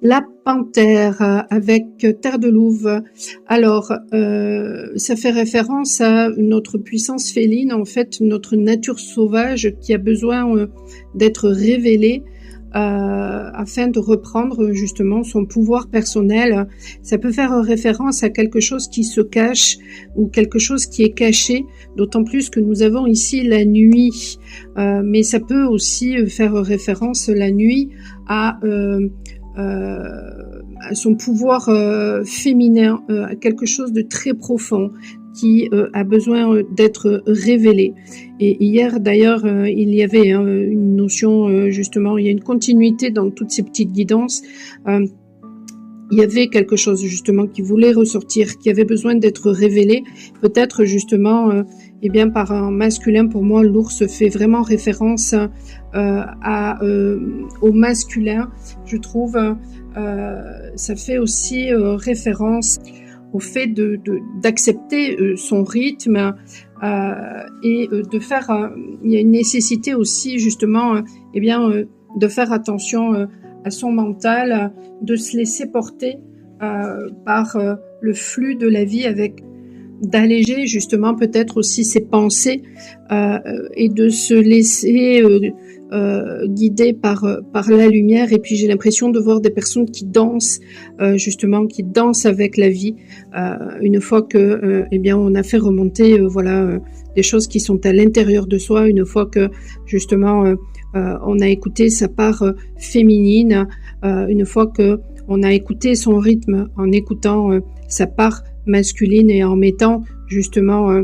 La panthère avec Terre de Louve. Alors, ça fait référence à notre puissance féline, en fait, notre nature sauvage qui a besoin d'être révélée afin de reprendre justement son pouvoir personnel. Ça peut faire référence à quelque chose qui se cache ou quelque chose qui est caché, d'autant plus que nous avons ici la nuit. Mais ça peut aussi faire référence la nuit à son pouvoir féminin, à quelque chose de très profond qui a besoin d'être révélé. Et hier, d'ailleurs, il y avait une notion, justement, il y a une continuité dans toutes ces petites guidances. Il y avait quelque chose justement qui voulait ressortir, qui avait besoin d'être révélé. Peut-être justement, eh bien par un masculin. Pour moi, l'ours fait vraiment référence au masculin. Je trouve, ça fait aussi référence au fait d'accepter son rythme et de faire. Il y a une nécessité aussi justement, eh bien, de faire attention à son mental, de se laisser porter par le flux de la vie, avec d'alléger justement peut-être aussi ses pensées et de se laisser guider par la lumière. Et puis j'ai l'impression de voir des personnes qui dansent justement, qui dansent avec la vie une fois que eh bien on a fait remonter des choses qui sont à l'intérieur de soi, une fois que justement on a écouté sa part féminine, une fois que on a écouté son rythme en écoutant sa part masculine et en mettant justement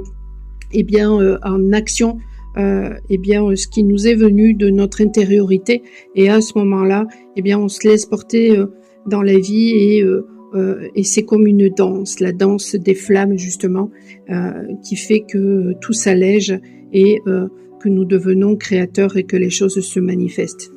eh bien en action eh bien ce qui nous est venu de notre intériorité. Et à ce moment-là, eh bien on se laisse porter dans la vie et c'est comme une danse, la danse des flammes justement, qui fait que tout s'allège et que nous devenons créateurs et que les choses se manifestent.